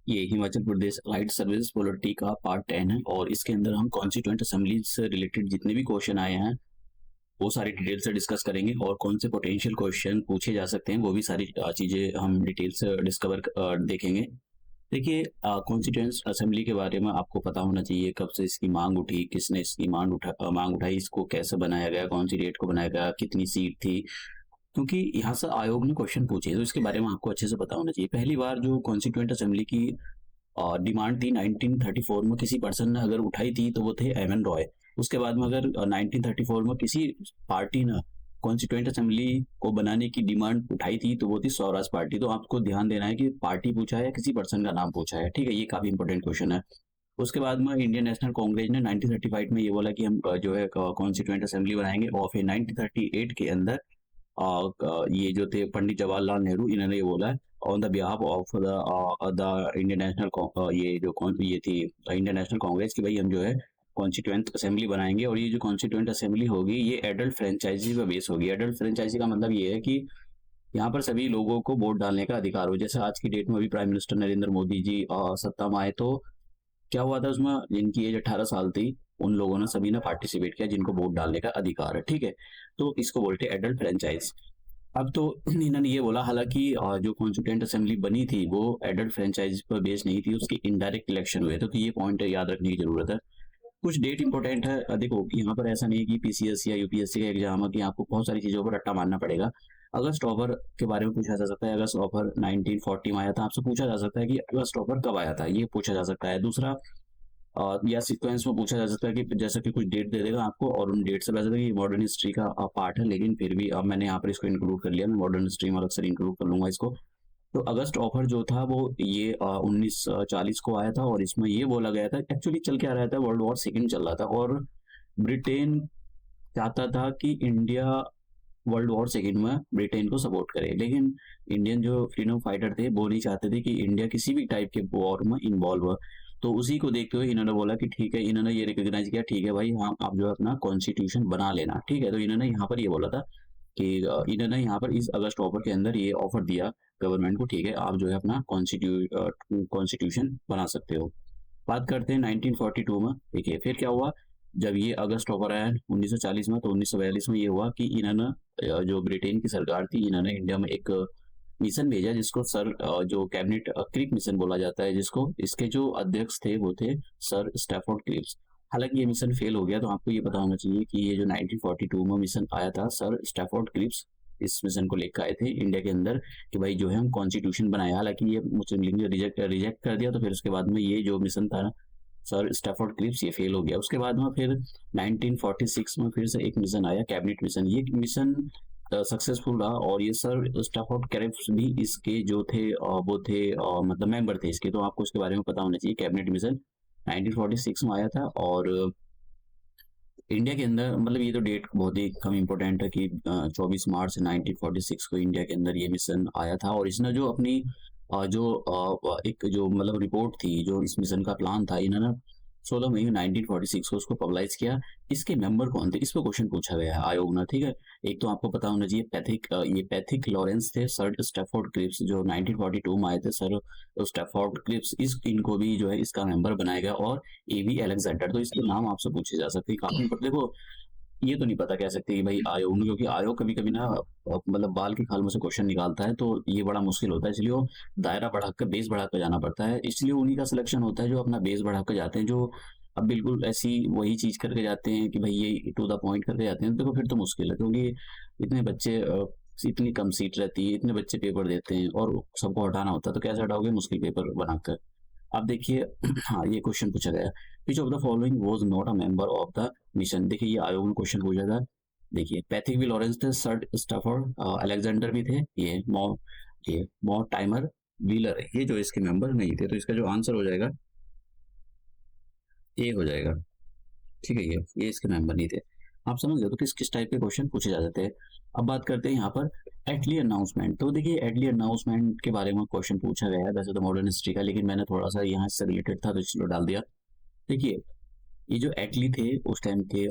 ये Himachal Pradesh right service polity का part 10 है और इसके अंदर हम कॉन्स्टिट्यूएंट असेंबली से रिलेटेड जितने भी क्वेश्चन आए हैं वो सारी डिटेल से डिस्कस करेंगे और कौन से पोटेंशियल क्वेश्चन पूछे जा सकते हैं वो भी सारी चीजें हम डिटेल से डिस्कवर देखेंगे। देखिए, कॉन्स्टिट्यूएंट असेंबली के बारे में आपको पता होना चाहिए कब से इसकी मांग उठी, किसने इसकी मांग उठाई, इसको कैसे बनाया गया, कौन सी डेट को बनाया गया, कितनी सीट थी। क्योंकि यहाँ से आयोग ने क्वेश्चन पूछे तो इसके बारे में आपको अच्छे से पता होना चाहिए। पहली बार जो कॉन्स्टिट्यूएंट असेंबली की डिमांड थी 1934 में किसी पर्सन ने अगर उठाई थी तो वो थे एम एन रॉय। उसके बाद में अगर 1934 में किसी पार्टी ने कॉन्स्टिट्यूएंट असेंबली को बनाने की डिमांड उठाई थी तो वो थी स्वराज पार्टी। तो आपको ध्यान देना है कि पार्टी पूछा है या किसी पर्सन का नाम पूछा है, ठीक है, ये काफी इंपॉर्टेंट क्वेश्चन है। उसके बाद में इंडियन नेशनल कांग्रेस ने 1935 में ये बोला कि हम जो है कॉन्स्टिट्यूएंट असेंबली बनाएंगे और फिर 1938 के अंदर ये जो थे पंडित जवाहरलाल नेहरू, इन्होंने ये बोला on the behalf of the Indian national ये थी इंडियन नेशनल कांग्रेस की भाई हम जो है कॉन्स्टिट्यूएंट असेंबली बनाएंगे। और ये जो कॉन्स्टिट्यूएंट असेंबली होगी ये एडल्ट फ्रेंचाइजी पे बेस होगी। एडल्ट फ्रेंचाइजी का मतलब ये है कि यहाँ पर सभी लोगों को वोट डालने का अधिकार हो। जैसे आज की डेट में अभी प्राइम मिनिस्टर नरेंद्र मोदी जी सत्ता में आए तो क्या हुआ था, उसमें जिनकी एज 18 साल थी उन लोगों ने सभी ने पार्टिसिपेट किया जिनको वोट डालने का अधिकार है, ठीक है। तो इसको बोलते हैं एडल्ट फ्रेंचाइज। अब तो इन्होंने ये बोला, हालांकि जो कॉन्स्टिट्यूएंट असेंबली बनी थी वो एडल्ट फ्रेंचाइज पर बेस नहीं थी, उसके इनडायरेक्ट इलेक्शन हुए थे। तो ये पॉइंट याद रखने की जरूरत है। कुछ डेट इंपॉर्टेंट है। देखो, यहाँ पर ऐसा नहीं है कि पीसीएस या यूपीएससी का एग्जाम है कि आपको बहुत सारी चीजों पर रट्टा मारना पड़ेगा। अगस्त ऑफर के बारे में पूछा जा सकता है। अगस्त ऑफर 1940 में आया था। आपसे पूछा जा सकता है कि अगस्त ऑफर कब आया था, ये पूछा जा सकता है। दूसरा, या सीक्वेंस में पूछा जा सकता है कि जैसा कि कुछ डेट दे देगा आपको और उन डेट से वैसे तो ये मॉडर्न हिस्ट्री का पार्ट है, लेकिन फिर भी अब मैंने यहाँ पर इसको इंक्लूड कर लिया। मैं मॉडर्न हिस्ट्री में अक्सर इंक्लूड कर लूंगा इसको। तो अगस्त ऑफर जो था वो ये 1940 को आया था और इसमें ये बोला गया था, एक्चुअली चल क्या रहा था, वर्ल्ड वॉर सेकेंड चल रहा था और ब्रिटेन चाहता था कि इंडिया वर्ल्ड वॉर सेकेंड में ब्रिटेन को सपोर्ट करे। लेकिन इंडियन जो फ्रीडम फाइटर थे वो नहीं चाहते थे कि इंडिया किसी भी टाइप के वॉर में इन्वॉल्व हो। तो उसी को देखते हुए इन्होंने बोला कि ठीक है, इन्होंने ये रिकॉग्नाइज किया, ठीक है भाई, हाँ आप जो है अपना कॉन्स्टिट्यूशन बना लेना, ठीक है। तो इन्होंने यहाँ पर ये बोला था कि इन्होंने यहाँ पर इस अगस्त ऑफर के अंदर ये ऑफर दिया गवर्नमेंट को, ठीक है, आप जो है अपना कॉन्स्टिट्यूशन बना सकते हो। बात करते हैं 1942 में, ठीक है। फिर क्या हुआ, जब ये अगस्त ऑफर आया 1940 में तो 1942 में ये हुआ कि इन्होंने जो ब्रिटेन की सरकार थी, इन्होंने इंडिया में एक मिशन भेजा जिसको सर जो कैबिनेट क्रिप मिशन बोला जाता है, जिसको इसके जो अध्यक्ष थे वो थे सर स्टैफोर्ड क्रिप्स। हालांकि ये मिशन फेल हो गया। तो आपको ये पता होना चाहिए कि ये जो 1942 में मिशन आया था, सर स्टैफोर्ड क्रिप्स इस मिशन को लेकर आए थे इंडिया के अंदर कि भाई जो है हम कॉन्स्टिट्यूशन बनाए। हालांकि ये मुस्लिम लीग ने रिजेक्ट कर दिया। तो फिर उसके बाद में ये जो मिशन था सर स्टैफोर्ड क्रिप्स, ये फेल हो गया। उसके बाद में फिर 1946 में फिर से एक मिशन आया, कैबिनेट मिशन। ये मिशन सक्सेसफुल रहा और ये सर स्टैफोर्ड क्रिप्स भी इसके जो थे वो थे मतलब मेंबर थे इसके। तो आपको इसके बारे में पता होना चाहिए। कैबिनेट मिशन 1946 में आया था और इंडिया के अंदर, मतलब ये तो डेट बहुत ही कम इम्पोर्टेंट है कि 24 मार्च 1946 को इंडिया के अंदर ये मिशन आया था। और इसने जो अपनी एक जो मतलब रिपोर्ट थी, जो इस मिशन का प्लान था, इन्होंने 16 मई 1946 को उसको पब्लिश किया। इसके मेंबर कौन थे, इस पर क्वेश्चन पूछा गया है आयोग ने, ठीक है। एक तो आपको पता होना चाहिए ये पैथिक लॉरेंस थे। सर स्टैफोर्ड क्रिप्स जो 1942 में आए थे, सर स्टैफोर्ड क्रिप्स, इनको भी जो है इसका मेंबर बनाया गया। और एवी अलेक्जेंडर, तो इसके नाम आपसे पूछे जा सकते हैं काफी। पर देखो, ये तो नहीं पता कह सकते कि भाई आयोग ने, क्योंकि आयोग कभी कभी ना मतलब बाल की खाल में से क्वेश्चन निकालता है तो ये बड़ा मुश्किल होता है। इसलिए वो दायरा बढ़ाकर बेस बढ़ाकर जाना पड़ता है। इसलिए उन्हीं का सिलेक्शन होता है जो अपना बेस बढ़ाकर जाते हैं, जो अब बिल्कुल ऐसी वही चीज करके जाते हैं कि भाई ये टू द पॉइंट करके जाते हैं। तो देखो फिर तो मुश्किल है, क्योंकि इतने बच्चे इतनी कम सीट रहती है, इतने बच्चे पेपर देते हैं और सबको हटाना होता है, तो कैसे हटाओगे मुश्किल पेपर बनाकर। अब देखिए, हाँ ये क्वेश्चन पूछा गया, विच of the following was not a member of the mission. देखिए ये आयोग में क्वेश्चन पूछा था। देखिए पैथिक भी लॉरेंस थे, सर स्टैफोर्ड अलेक्जेंडर भी थे, ये मॉ टाइमर व्हीलर है, ये जो इसके मेंबर नहीं थे। तो इसका जो आंसर हो जाएगा ए हो जाएगा, ठीक है। ये इसके मेंबर नहीं थे। आप समझ गए तो किस किस टाइप के क्वेश्चन पूछे जा सकते हैं। अब बात करते हैं यहाँ पर एटली अनाउंसमेंट। तो देखिए एटली अनाउंसमेंट के बारे में क्वेश्चन पूछा गया है, वैसे तो मॉडर्न हिस्ट्री का, लेकिन मैंने थोड़ा सा यहाँ से रिलेटेड था तो इसलिए डाल दिया। देखिए ये जो एटली थे उस टाइम के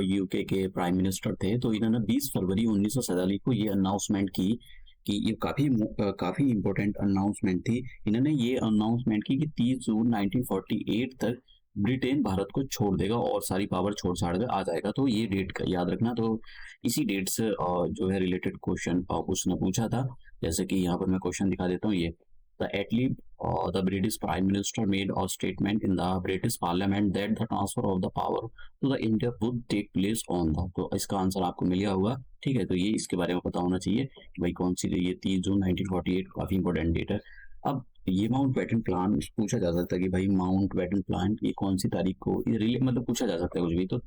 यूके के प्राइम मिनिस्टर थे। तो इन्होंने 20 फरवरी 1947 को ये अनाउंसमेंट की कि ये काफ़ी इम्पोर्टेंट अनाउंसमेंट थी। इन्होंने ये अनाउंसमेंट की कि 30 जून 1948 तक ब्रिटेन भारत को छोड़ देगा और सारी पावर छोड़-छाड़ कर आ जाएगा। तो ये डेट का याद रखना। तो इसी डेट से जो है रिलेटेड क्वेश्चन उसने पूछा था। जैसे कि यहाँ पर मैं क्वेश्चन दिखा देता हूँ ये। The British Prime Minister made a statement in the British Parliament that the transfer of the power to the India would take place on the। तो इसका आंसर आपको मिल गया होगा। ठीक है, तो ये इसके बारे में पता होना चाहिए कि भाई कौन सी ये 30 जून 1948 काफ़ी इंपॉर्टेंट डेट है। अब ये माउंट बैटन प्लान पूछा जा सकता है कि भाई माउंट बैटन प्लान ये कौन सी तारीख को ये मतलब पूछा जा सकता है कुछ भी। तो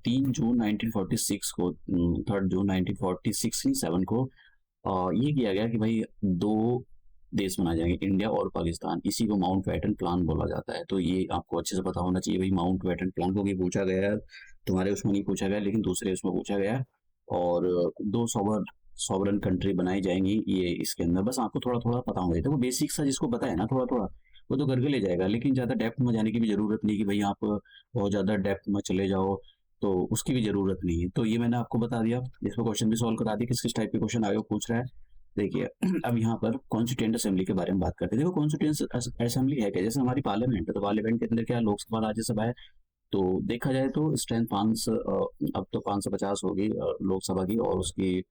3 जून 1946 को 3 जून 1946 नहीं 7 को ये किया गया कि भाई दो देश बनाए जाएंगे, इंडिया और पाकिस्तान। इसी को माउंट बैटन प्लान बोला जाता है। तो ये आपको अच्छे से पता होना चाहिए भाई माउंट बैटन प्लान को भी पूछा गया है। तुम्हारे उसमें नहीं पूछा गया लेकिन दूसरे उसमें पूछा गया है। और दो सॉवरन कंट्री बनाई जाएंगी ये इसके अंदर। बस आपको थोड़ा थोड़ा पता होगा। देखो बेसिक सा जिसको पता है ना थोड़ा थोड़ा वो तो करके ले जाएगा, लेकिन ज़्यादा डेप्थ में जाने की भी ज़रूरत नहीं कि भाई आप बहुत ज़्यादा डेप्थ में चले जाओ, तो उसकी भी ज़रूरत नहीं है। तो ये मैंने आपको बता दिया, इसमें क्वेश्चन भी सॉल्व करा दिया किस किस टाइप के क्वेश्चन आयोग पूछ रहा है। देखिए अब यहाँ पर कॉन्स्टिट्यूंट असेंबली के बारे में बात करते हैं। देखो कॉन्स्टिट्यूंट असेंबली है क्या, जैसे हमारी पार्लियामेंट है तो पार्लियामेंट के अंदर क्या लोकसभा राज्यसभा है। तो देखा जाए तो स्ट्रेंथ 5 अब तो 550 होगी लोकसभा की और उसकी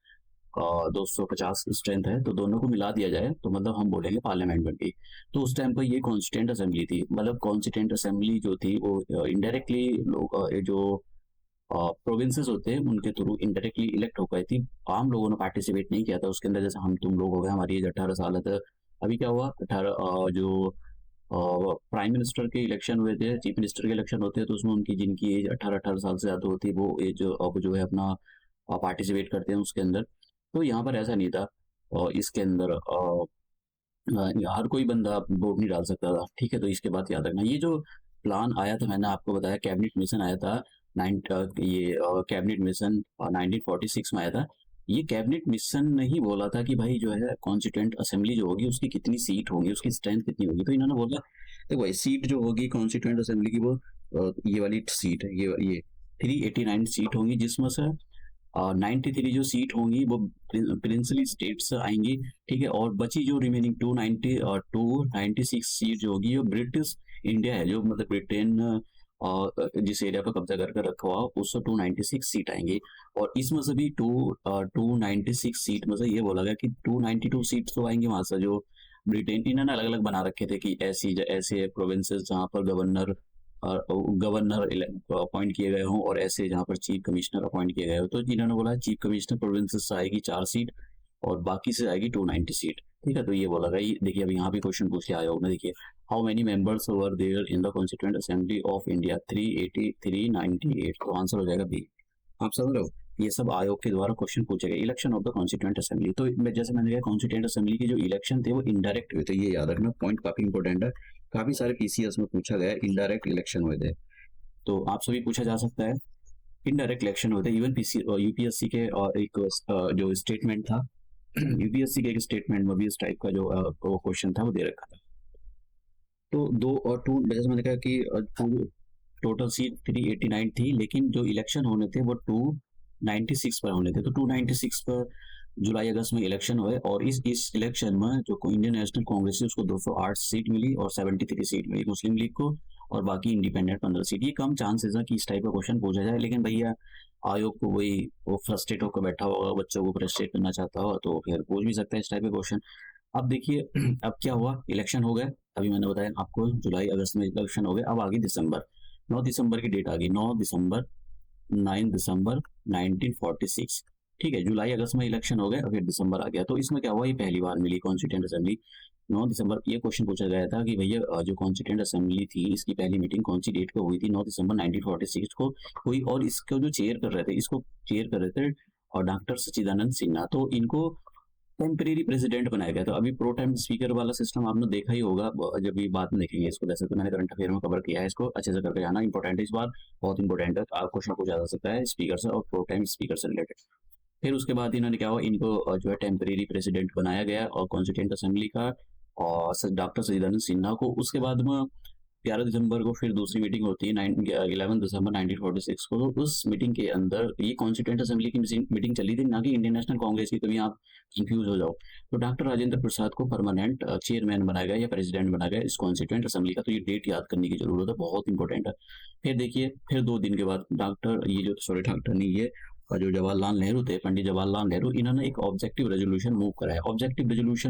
250 स्ट्रेंथ है। तो दोनों को मिला दिया जाए तो मतलब हम बोलेंगे पार्लियामेंट बन गई। तो उस टाइम पर ये कॉन्स्टिट्यूंट असेंबली थी। मतलब कॉन्स्टिट्यूंट असेंबली जो थी वो इनडायरेक्टली लोग जो प्रोविंसेस होते हैं उनके थ्रू इनडायरेक्टली इलेक्ट हो गई थी। आम लोगों ने पार्टिसिपेट नहीं किया था उसके अंदर। जैसे हम तुम लोग हो गए, हमारी एज 18 साल है। तो अभी क्या हुआ 18 जो प्राइम मिनिस्टर के इलेक्शन हुए थे, चीफ मिनिस्टर के इलेक्शन होते हैं तो उसमें उनकी जिनकी एज 18 साल से ज़्यादा होती है वो एज अब जो है अपना पार्टिसिपेट करते हैं उसके अंदर। तो यहाँ पर ऐसा नहीं था। और इसके अंदर हर कोई बंदा वोट नहीं डाल सकता था। ठीक है, तो इसके बाद याद रखना ये जो प्लान आया था मैंने आपको बताया कैबिनेट मिशन आया था। ये कैबिनेट मिशन 1946 में आया था। ये कैबिनेट मिशन ने ही बोला था कि भाई जो है कॉन्स्टिट्यूंट असेंबली जो होगी उसकी कितनी सीट होंगी, उसकी स्ट्रेंथ कितनी होगी। तो इन्होंने बोला देखो भाई सीट जो होगी कॉन्स्टिट्यूंट असेंबली की वो ये वाली सीट है, ये 389 सीट होंगी जिसमें से 93 जो सीट होंगी वो प्रिंसली स्टेट से आएंगी। ठीक है, और बची जो रिमेनिंग 296 सीट जो होगी वो ब्रिटिश इंडिया है, जो मतलब ब्रिटेन जिस एरिया पर कब्जा करके रखा हुआ उससे 296 सीट आएंगी। और इसमें से भी 296 सीट में से ये बोला गया कि 292 सीट तो आएंगी वहां से जो ब्रिटेन। इन्होंने अलग अलग बना रखे थे कि ऐसे प्रोविंसेस जहाँ पर गवर्नर अपॉइंट किए गए हों और ऐसे जहाँ पर चीफ कमिश्नर अपॉइंट किए गए हो। तो इन्होंने बोला चीफ कमिश्नर प्रोविंसेस से आएगी 4 सीट और बाकी से आएगी 290 सीट। ठीक है, तो ये बोला गया। देखिए अब यहाँ भी क्वेश्चन पूछ लिया आयोग ने। देखिए how many members were there in the constituent assembly of India 380 398। तो आंसर हो जाएगा बी। आप समझ रहे हो, ये सब आयोग के द्वारा क्वेश्चन पूछे गए। Election of the constituent assembly, तो जैसे मैंने कहा कॉन्स्टिट्यूएंट असेंबली के जो इलेक्शन थे वो इनडायरेक्ट हुए थे। ये याद रखना, पॉइंट काफी इंपॉर्टेंट है। काफी सारे पीसीएस में पूछा गया इनडायरेक्ट इलेक्शन हुए थे। तो आपसे भी पूछा जा सकता है इनडायरेक्ट इलेक्शन होते हैं। इवन यूपीएससी के एक जो स्टेटमेंट था यूपीएससी के एक स्टेटमेंट में भी इस टाइप का जो क्वेश्चन था वो दे रखा था। तो 2 और 2 जैसे मैंने कहा कि टोटल सीट 389 थी लेकिन जो इलेक्शन होने थे वो 296 पर होने थे। तो 296 पर जुलाई अगस्त में इलेक्शन हुए और इस इलेक्शन में जो इंडियन नेशनल कांग्रेस है उसको 208 सीट मिली और 73 सीट मिली मुस्लिम लीग को और बाकी इंडिपेंडेंट 15 सीट। ये कम चांसेस है कि इस टाइप का क्वेश्चन पूछा जाए, लेकिन भैया आयोग को वही वो फ्रस्ट्रेट होकर बैठा होगा, बच्चों को फ्रस्ट्रेट करना चाहता हो तो फिर पूछ भी सकता है इस टाइप के क्वेश्चन। अब देखिए अब क्या हुआ, इलेक्शन हो गए। अभी मैंने बताया आपको जुलाई अगस्त में इलेक्शन हो गए। अब आ गई दिसंबर, 9 दिसंबर की डेट आ गई। 9 दिसंबर 1946। ठीक है, जुलाई अगस्त में इलेक्शन हो गए और फिर दिसंबर आ गया। तो इसमें क्या हुआ, ये पहली बार मिली कॉन्स्टिट्यूएंट असेंबली 9 दिसंबर। ये क्वेश्चन पूछा गया था कि भैया जो कॉन्स्टिट्यूएंट असेंबली थी इसकी पहली मीटिंग कौन सी डेट को हुई थी। 9 दिसंबर 1946 को हुई और इसको जो चेयर कर रहे थे इसको चेयर कर रहे थे और डॉक्टर सच्चिदानंद सिन्हा। तो इनको टेम्परेरी प्रेसिडेंट बनाया गया था। अभी प्रो टाइम स्पीकर वाला सिस्टम आपने देखा ही होगा, जब भी बात में देखेंगे इसको। वैसे तो मैंने करंट अफेयर में कवर किया है, इसको अच्छे से करके जाना इंपॉर्टेंट है। इस बार बहुत इंपॉर्टेंट है, आप क्वेश्चन पूछा जा सकता है स्पीकर से और प्रो टाइम स्पीकर से रिलेटेड। फिर उसके बाद इन्होंने क्या हुआ, इनको जो है टेम्परेरी प्रेसिडेंट बनाया गया और कॉन्स्टिट्यूएंट असेंबली का और डॉक्टर सच्चिदानंद सिन्हा को। उसके बाद में 11 दिसंबर को फिर दूसरी मीटिंग होती है 11 दिसंबर 1946 को। तो उस मीटिंग के अंदर ये कॉन्स्टिट्यूएंट असेंबली की मीटिंग चली थी, ना कि इंडियन नेशनल कांग्रेस की, कभी आप कंफ्यूज हो जाओ। तो डॉक्टर राजेंद्र प्रसाद को परमानेंट चेयरमैन बनाया गया या प्रेसिडेंट बनाया गया इस कॉन्स्टिट्यूएंट असेंबली का। तो ये डेट याद करने की जरूरत है, बहुत इंपॉर्टेंट है। फिर देखिए, फिर 2 दिन के बाद डॉक्टर नहीं, ये जो जवाहरलाल नेहरू थे, पंडित जवाहरलाल नेहरू, इन्होंने एक ऑब्जेक्टिव रेजोल्यूशन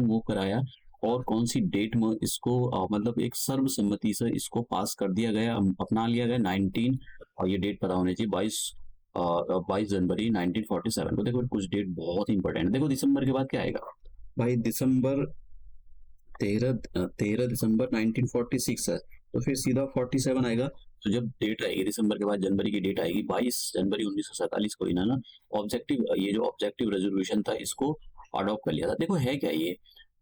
मूव कराया। और कौन सी डेट में इसको मतलब एक सर्वसम्मति से इसको पास कर दिया गया, अपना लिया गया 19, और ये डेट पता होनी चाहिए 22 जनवरी 1947 को। देखो कुछ डेट बहुत इंपॉर्टेंट है। देखो दिसंबर के बाद क्या आएगा भाई, दिसंबर 13 दिसंबर 1946 है, तो फिर सीधा 47 आएगा। तो जब डेट आएगी दिसंबर के बाद, जनवरी की डेट आएगी 22 जनवरी 1947 को, इन्होंने ये जो ऑब्जेक्टिव रेजोल्यूशन था इसको अडॉप्ट कर लिया था। देखो है क्या ये,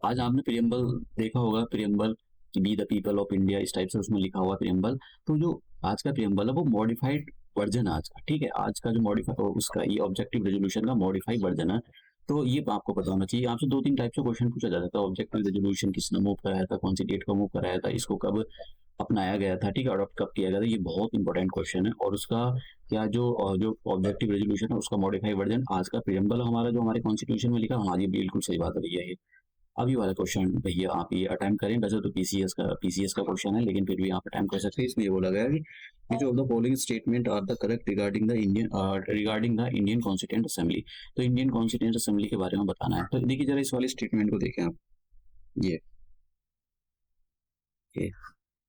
आज आपने प्रियम्बल देखा होगा, preamble be the people of India, इस टाइप से उसमें लिखा हुआ प्रियम्बल। तो जो आज का प्रियम्बल है वो मॉडिफाइड वर्जन है आज का, ठीक है। आज का जो मॉडिफाई उसका ये ऑब्जेक्टिव रेजोल्यूशन का मॉडिफाइड वर्जन है। तो ये आपको पता होना चाहिए। आपसे 2-3 टाइप से क्वेश्चन पूछा जा सकता है। ऑब्जेक्टिव रेजोल्यूशन किसने मूव कराया था, कौन सी डेट को मूव कराया था, इसको कब अपनाया गया था, ठीक है, अडॉप्ट कब किया गया था, ये बहुत इंपॉर्टेंट क्वेश्चन है। और उसका क्या जो ऑब्जेक्टिव रेजोल्यूशन है उसका मॉडिफाइड वर्जन आज का प्रियम्बल हमारा जो हमारे कॉन्स्टिट्यूशन में लिखा, हाँ जी बिल्कुल सही बात है भैया। ये अभी वाला क्वेश्चन भैया आप ये अटेम्प्ट करें, वैसे तो पीसीएस का क्वेश्चन है, लेकिन फिर भी आप अटेम्प्ट कर सकते हैं। इसमें ये बोला गया कि which of the following statement are the correct regarding the Indian constituent assembly. तो इंडियन कॉन्स्टिट्यूएंट असेंबली के बारे में बताना है। तो देखिए जरा इस वाले स्टेटमेंट को देखें आप, ये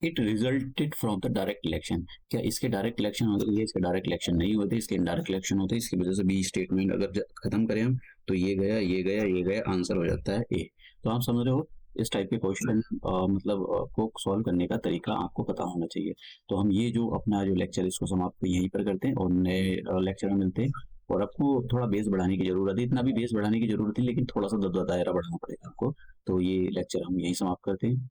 it resulted from the direct election. क्या इसके डायरेक्ट इलेक्शन होते हैं? इसके डायरेक्ट इलेक्शन नहीं होते, इसके इनडायरेक्ट इलेक्शन होते हैं। इसकी वजह से बी स्टेटमेंट अगर खत्म करें हम, तो ये गया ये गया ये गया, आंसर हो जाता है ए। तो आप समझ रहे हो, इस टाइप के क्वेश्चन मतलब को सॉल्व करने का तरीका आपको पता होना चाहिए। तो हम ये जो अपना जो लेक्चर इसको समाप्त यहीं पर करते हैं और नए लेक्चर में मिलते हैं। और आपको थोड़ा बेस बढ़ाने की जरूरत है, इतना भी बेस बढ़ाने की जरूरत है, लेकिन थोड़ा सा दायरा बढ़ाना पड़ेगा आपको। तो ये लेक्चर हम यहीं समाप्त करते हैं।